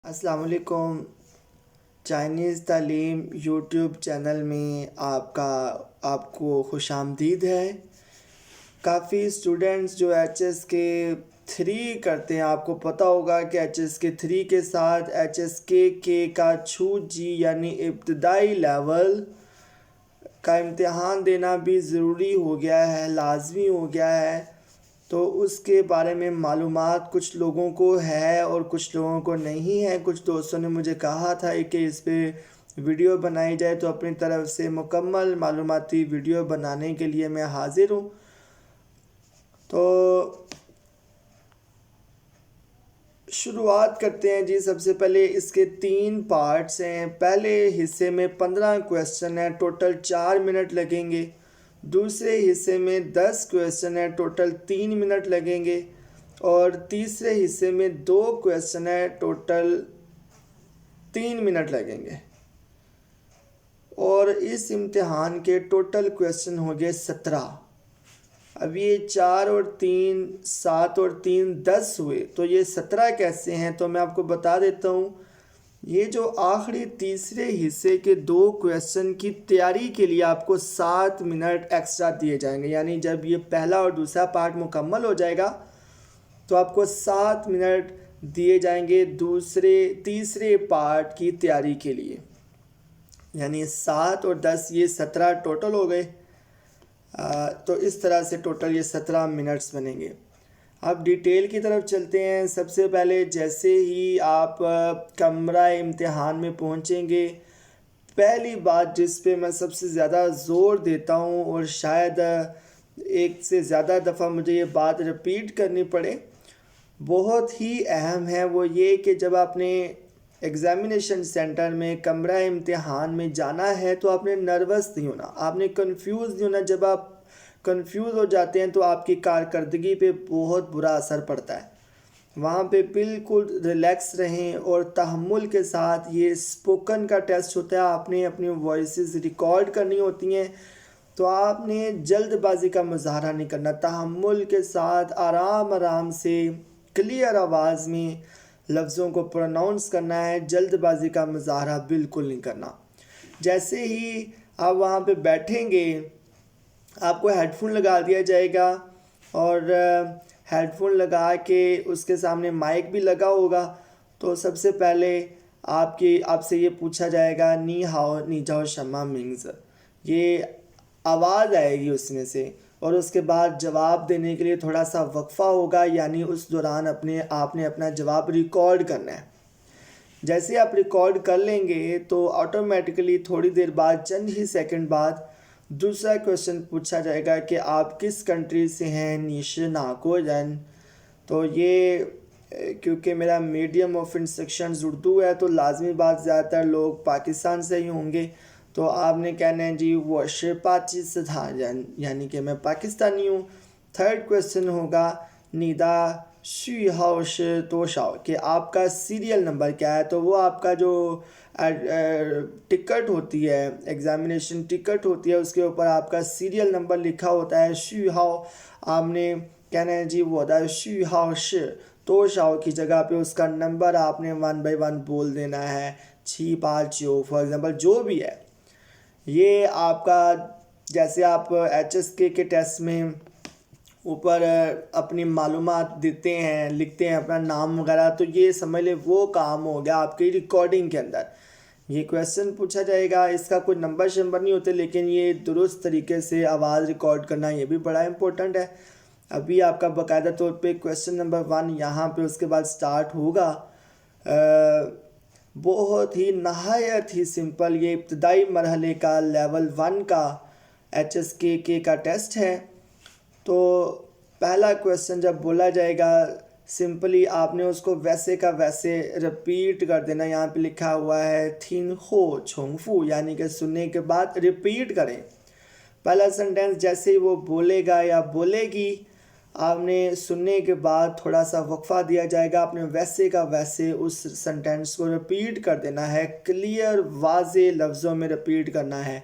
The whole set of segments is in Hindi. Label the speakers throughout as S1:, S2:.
S1: अस्सलाम वालेकुम। चाइनीज़ तालीम यूट्यूब चैनल में आपको खुशामदीद है। काफ़ी स्टूडेंट्स जो एच एस के 3 करते हैं, आपको पता होगा कि एच एस के 3 के साथ एच एस के का छू जी यानी इब्तदाई लेवल का इम्तिहान देना भी ज़रूरी हो गया है, लाजमी हो गया है। तो उसके बारे में मालूमात कुछ लोगों को है और कुछ लोगों को नहीं है। कुछ दोस्तों ने मुझे कहा था कि इस पे वीडियो बनाई जाए, तो अपनी तरफ से मुकम्मल मालूमाती वीडियो बनाने के लिए मैं हाज़िर हूँ। तो शुरुआत करते हैं जी। सबसे पहले इसके 3 पार्ट्स हैं। पहले हिस्से में 15 क्वेश्चन है, टोटल 4 मिनट लगेंगे। दूसरे हिस्से में 10 क्वेश्चन है, टोटल 3 मिनट लगेंगे। और तीसरे हिस्से में 2 क्वेश्चन है, टोटल 3 मिनट लगेंगे। और इस इम्तिहान के टोटल क्वेश्चन हो गए 17। अब ये 4 और 3 7 और 3 10 हुए, तो ये 17 कैसे हैं? तो मैं आपको बता देता हूँ। ये जो आखिरी तीसरे हिस्से के 2 क्वेश्चन की तैयारी के लिए आपको 7 मिनट एक्स्ट्रा दिए जाएंगे। यानी जब ये पहला और दूसरा पार्ट मुकम्मल हो जाएगा तो आपको 7 मिनट दिए जाएंगे तीसरे पार्ट की तैयारी के लिए। यानी 7 और 10 ये 17 टोटल हो गए। तो इस तरह से टोटल ये 17 मिनट्स बनेंगे। अब डिटेल की तरफ चलते हैं। सबसे पहले जैसे ही आप कमरा इम्तिहान में पहुंचेंगे, पहली बात जिस पे मैं सबसे ज़्यादा ज़ोर देता हूं और शायद एक से ज़्यादा दफ़ा मुझे ये बात रिपीट करनी पड़े, बहुत ही अहम है, वो ये कि जब आपने एग्ज़ामिनेशन सेंटर में कमरा इम्तिहान में जाना है तो आपने नर्वस नहीं होना, आपने कंफ्यूज नहीं होना। जब आप कंफ्यूज हो जाते हैं तो आपकी कारकर्दगी पे बहुत बुरा असर पड़ता है। वहाँ पे बिल्कुल रिलैक्स रहें और तहम्मुल के साथ, ये स्पोकन का टेस्ट होता है, आपने अपनी वॉइसेस रिकॉर्ड करनी होती हैं, तो आपने जल्दबाजी का मुजाहरा नहीं करना। तहम्मुल के साथ आराम आराम से क्लियर आवाज़ में लफ्ज़ों को प्रोनाउंस करना है, जल्दबाजी का मुजाहरा बिल्कुल नहीं करना। जैसे ही आप वहाँ पे बैठेंगे, आपको हेडफोन लगा दिया जाएगा और हेडफोन लगा के उसके सामने माइक भी लगा होगा। तो सबसे पहले आपसे ये पूछा जाएगा नी हाओ नी जाओ शम्मा मिंग्स, ये आवाज़ आएगी उसमें से, और उसके बाद जवाब देने के लिए थोड़ा सा वक्फ़ा होगा। यानी उस दौरान आपने अपना जवाब रिकॉर्ड करना है। जैसे आप रिकॉर्ड कर लेंगे तो ऑटोमेटिकली थोड़ी देर बाद, चंद ही सेकंड बाद, दूसरा क्वेश्चन पूछा जाएगा कि आप किस कंट्री से हैं, निश नाकोजन। तो ये क्योंकि मेरा मीडियम ऑफ इंस्ट्रक्शंस उर्दू है तो लाजमी बात ज़्यादातर लोग पाकिस्तान से ही होंगे। तो आपने कहना है जी वो पाकिस्तान, यानी कि मैं पाकिस्तानी हूँ। थर्ड क्वेश्चन होगा निदा शी हाउश तोशाओ, कि आपका सीरियल नंबर क्या है। तो वो आपका जो टिकट होती है, एग्ज़ामिनेशन टिकट होती है, उसके ऊपर आपका सीरियल नंबर लिखा होता है। शी हाओ आपने कहना है जी वो दा शी हाउश तोशाओ की जगह पे उसका नंबर आपने 1 बाय 1 बोल देना है। 6 5 फॉर एग्ज़ाम्पल जो भी है। ये आपका, जैसे आप एच एस के टेस्ट में ऊपर अपनी मालूमात देते हैं, लिखते हैं अपना नाम वगैरह, तो ये समझ ले वो काम हो गया आपकी रिकॉर्डिंग के अंदर। ये क्वेश्चन पूछा जाएगा, इसका कोई नंबर शंबर नहीं होते, लेकिन ये दुरुस्त तरीके से आवाज़ रिकॉर्ड करना ये भी बड़ा इंपॉर्टेंट है। अभी आपका बाकायदा तौर पे क्वेश्चन नंबर 1 यहाँ पे उसके बाद स्टार्ट होगा। बहुत ही नहायत ही सिंपल, ये इब्तदाई मरहले का लेवल 1 का एच एस के का टेस्ट है। तो पहला क्वेश्चन जब बोला जाएगा, सिंपली आपने उसको वैसे का वैसे रिपीट कर देना। यहाँ पे लिखा हुआ है थिन हो छोंगफू, यानी कि सुनने के बाद रिपीट करें। पहला सेंटेंस जैसे ही वो बोलेगा या बोलेगी, आपने सुनने के बाद थोड़ा सा वक्फा दिया जाएगा, आपने वैसे का वैसे उस सेंटेंस को रिपीट कर देना है, क्लियर वाज़े लफ्ज़ों में रिपीट करना है।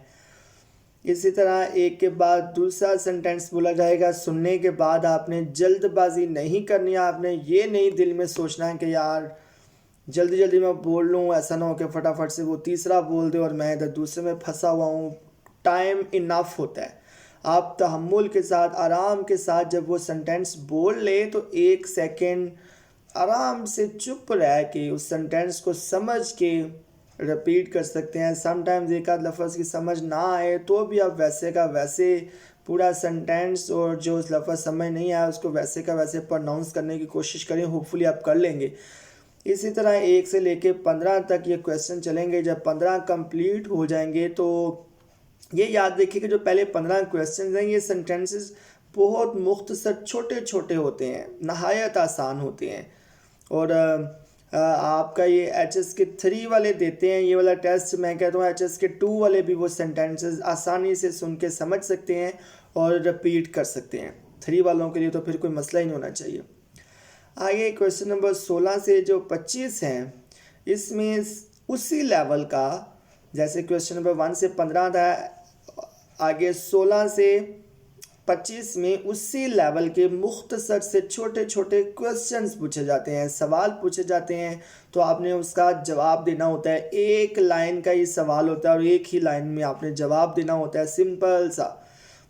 S1: इसी तरह एक के बाद दूसरा सेंटेंस बोला जाएगा, सुनने के बाद आपने जल्दबाजी नहीं करनी है। आपने ये नहीं दिल में सोचना है कि यार जल्दी जल्दी मैं बोल लूँ, ऐसा ना हो कि फटाफट से वो तीसरा बोल दे और मैं इधर दूसरे में फंसा हुआ हूँ। टाइम इनफ होता है। आप तहम्मुल के साथ, आराम के साथ जब वो सेंटेंस बोल ले तो 1 सेकेंड आराम से चुप रह के उस सेंटेंस को समझ के रिपीट कर सकते हैं। समटाइम्स एक आध लफ्ज़ की समझ ना आए तो भी आप वैसे का वैसे पूरा सेंटेंस और जो उस लफ्ज़ समझ नहीं आया उसको वैसे का वैसे प्रोनाउंस करने की कोशिश करें, होपफुली आप कर लेंगे। इसी तरह 1 से लेके 15 तक ये क्वेश्चन चलेंगे। जब 15 कंप्लीट हो जाएंगे तो ये याद रखिए कि जो पहले 15 क्वेश्चन हैं ये सेंटेंसेस बहुत मुख्तसर छोटे छोटे होते हैं, नहायत आसान होते हैं। और आपका ये HS के 3 वाले देते हैं ये वाला टेस्ट, मैं कहता हूँ HS के 2 वाले भी वो सेंटेंसेस आसानी से सुन के समझ सकते हैं और रिपीट कर सकते हैं। 3 वालों के लिए तो फिर कोई मसला ही नहीं होना चाहिए। आगे क्वेश्चन नंबर 16 से जो 25 हैं इसमें उसी लेवल का, जैसे क्वेश्चन नंबर 1 से 15 था, आगे 16 से 25 में उसी लेवल के मुख्तसर से छोटे छोटे क्वेश्चंस पूछे जाते हैं, सवाल पूछे जाते हैं। तो आपने उसका जवाब देना होता है। एक लाइन का ही सवाल होता है और एक ही लाइन में आपने जवाब देना होता है, सिंपल सा।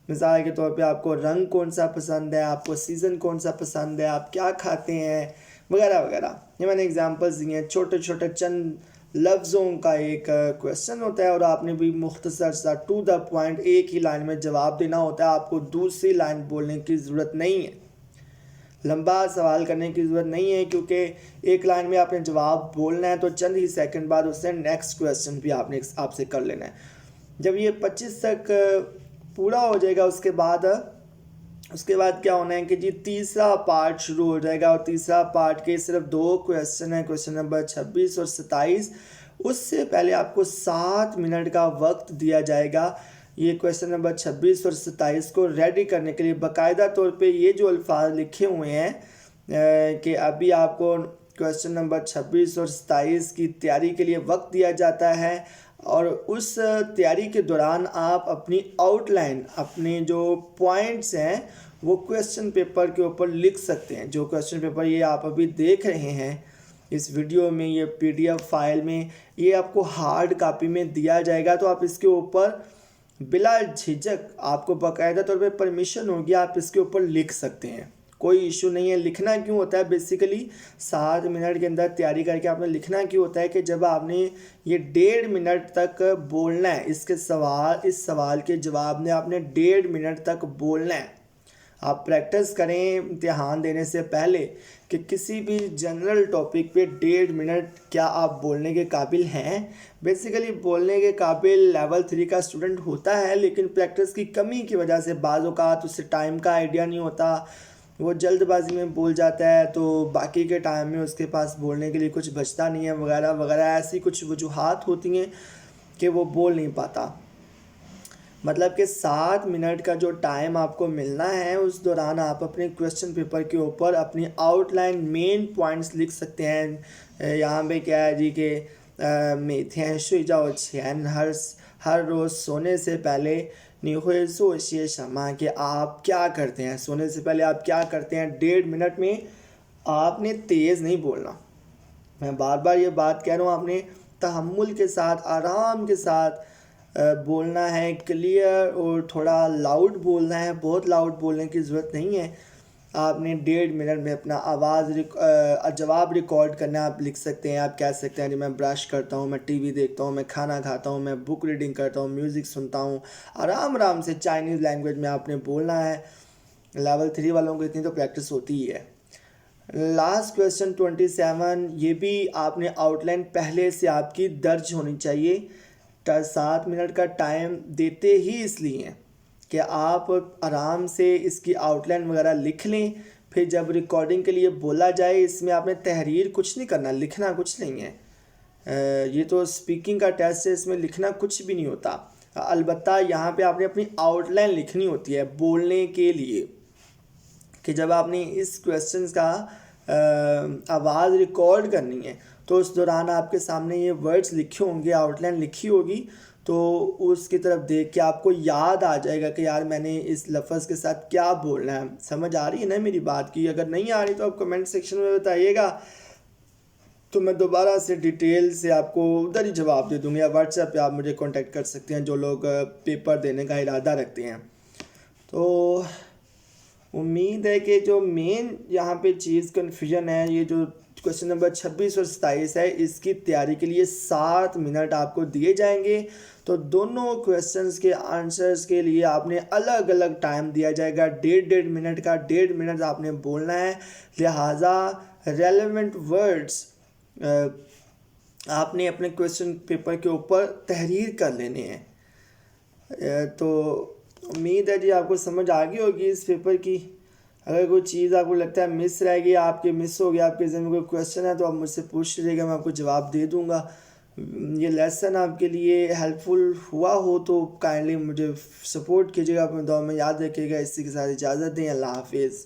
S1: मिसाल के तौर पे आपको रंग कौन सा पसंद है, आपको सीज़न कौन सा पसंद है, आप क्या खाते हैं, वगैरह वगैरह। ये मैंने एग्जांपल्स दिए हैं, छोटे छोटे चंद लफ्ज़ों का एक क्वेश्चन होता है और आपने भी मुख्तसर सा टू द पॉइंट एक ही लाइन में जवाब देना होता है। आपको दूसरी लाइन बोलने की ज़रूरत नहीं है, लंबा सवाल करने की ज़रूरत नहीं है, क्योंकि एक लाइन में आपने जवाब बोलना है तो चंद ही सेकंड बाद उससे नेक्स्ट क्वेश्चन भी आपसे कर लेना है। जब ये 25 तक पूरा हो जाएगा उसके बाद क्या होना है कि जी तीसरा पार्ट शुरू हो जाएगा। और तीसरा पार्ट के सिर्फ 2 क्वेश्चन है, क्वेश्चन नंबर 26 और 27। उससे पहले आपको 7 मिनट का वक्त दिया जाएगा ये क्वेश्चन नंबर 26 और 27 को रेडी करने के लिए। बाकायदा तौर पे ये जो अल्फाज लिखे हुए हैं कि अभी आपको क्वेश्चन नंबर 26 और 27 की तैयारी के लिए वक्त दिया जाता है और उस तैयारी के दौरान आप अपनी आउटलाइन, अपने जो पॉइंट्स हैं वो क्वेश्चन पेपर के ऊपर लिख सकते हैं। जो क्वेश्चन पेपर ये आप अभी देख रहे हैं इस वीडियो में, ये PDF फाइल में, ये आपको हार्ड कॉपी में दिया जाएगा। तो आप इसके ऊपर बिला झिझक, आपको बाकायदा तौर पे परमिशन होगी, आप इसके ऊपर लिख सकते हैं, कोई इशू नहीं है। लिखना क्यों होता है, बेसिकली 7 मिनट के अंदर तैयारी करके आपने लिखना क्यों होता है कि जब आपने ये 1.5 मिनट तक बोलना है, इस सवाल के जवाब में आपने 1.5 मिनट तक बोलना है। आप प्रैक्टिस करें इम्तिहान देने से पहले कि किसी भी जनरल टॉपिक पे 1.5 मिनट क्या आप बोलने के काबिल हैं। बेसिकली बोलने के काबिल लेवल 3 का स्टूडेंट होता है, लेकिन प्रैक्टिस की कमी की वजह से बाज़ औक़ात उससे टाइम का आइडिया नहीं होता, वो जल्दबाजी में बोल जाता है, तो बाकी के टाइम में उसके पास बोलने के लिए कुछ बचता नहीं है, वगैरह वगैरह। ऐसी कुछ वजूहात होती हैं कि वो बोल नहीं पाता। मतलब कि 7 मिनट का जो टाइम आपको मिलना है उस दौरान आप अपने क्वेश्चन पेपर के ऊपर अपनी आउटलाइन मेन पॉइंट्स लिख सकते हैं। यहाँ पे क्या है जी कि मेथें शुजाओ छेन, हर रोज़ सोने से पहले निहुए सोचिए शमा कि आप क्या करते हैं, सोने से पहले आप क्या करते हैं। 1.5 मिनट में आपने तेज़ नहीं बोलना, मैं बार बार ये बात कह रहा हूँ, आपने तहम्मुल के साथ, आराम के साथ बोलना है, क्लियर और थोड़ा लाउड बोलना है। बहुत लाउड बोलने की ज़रूरत नहीं है। आपने 1.5 मिनट में अपना जवाब रिकॉर्ड करना, आप लिख सकते हैं, आप कह सकते हैं कि मैं ब्रश करता हूँ, मैं TV देखता हूँ, मैं खाना खाता हूँ, मैं बुक रीडिंग करता हूँ, म्यूज़िक सुनता हूँ। आराम से चाइनीज़ लैंग्वेज में आपने बोलना है। लेवल 3 वालों को इतनी तो प्रैक्टिस होती ही है। लास्ट क्वेश्चन 27, ये भी आपने आउटलाइन पहले से आपकी दर्ज होनी चाहिए। 7 मिनट का टाइम देते ही इसलिए कि आप आराम से इसकी आउटलाइन वगैरह लिख लें, फिर जब रिकॉर्डिंग के लिए बोला जाए इसमें आपने तहरीर कुछ नहीं करना, लिखना कुछ नहीं है। ये तो स्पीकिंग का टेस्ट है, इसमें लिखना कुछ भी नहीं होता। अलबत्ता यहाँ पे आपने अपनी आउटलाइन लिखनी होती है बोलने के लिए, कि जब आपने इस क्वेश्चन का आवाज़ रिकॉर्ड करनी है तो उस दौरान आपके सामने ये वर्ड्स लिखे होंगे, आउटलाइन लिखी होगी, तो उसकी तरफ देख के आपको याद आ जाएगा कि यार मैंने इस लफ्ज़ के साथ क्या बोलना है। समझ आ रही है ना मेरी बात की? अगर नहीं आ रही तो आप कमेंट सेक्शन में बताइएगा, तो मैं दोबारा से डिटेल से आपको उधर ही जवाब दे दूँगा, या व्हाट्सएप पे आप मुझे कांटेक्ट कर सकते हैं जो लोग पेपर देने का इरादा रखते हैं। तो उम्मीद है कि जो मेन यहाँ पे चीज़ कन्फ्यूजन है, ये जो क्वेश्चन नंबर 26 और 27 है, इसकी तैयारी के लिए 7 मिनट आपको दिए जाएंगे। तो दोनों क्वेश्चंस के आंसर्स के लिए आपने अलग अलग टाइम दिया जाएगा, 1.5 मिनट का, 1.5 मिनट आपने बोलना है। लिहाजा रेलेवेंट वर्ड्स आपने अपने क्वेश्चन पेपर के ऊपर तहरीर कर लेने हैं। तो उम्मीद है जी आपको समझ आ गई होगी इस पेपर की। अगर कोई चीज़ आपको लगता है मिस रह गई, आपके मिस हो गया, आपके ज़हन में कोई क्वेश्चन है, तो आप मुझसे पूछ लीजिएगा, मैं आपको जवाब दे दूंगा। ये लेसन आपके लिए हेल्पफुल हुआ हो तो काइंडली मुझे सपोर्ट कीजिएगा, अपने दुआ में याद रखिएगा। इसी के साथ इजाज़त दें। अल्लाह हाफिज़।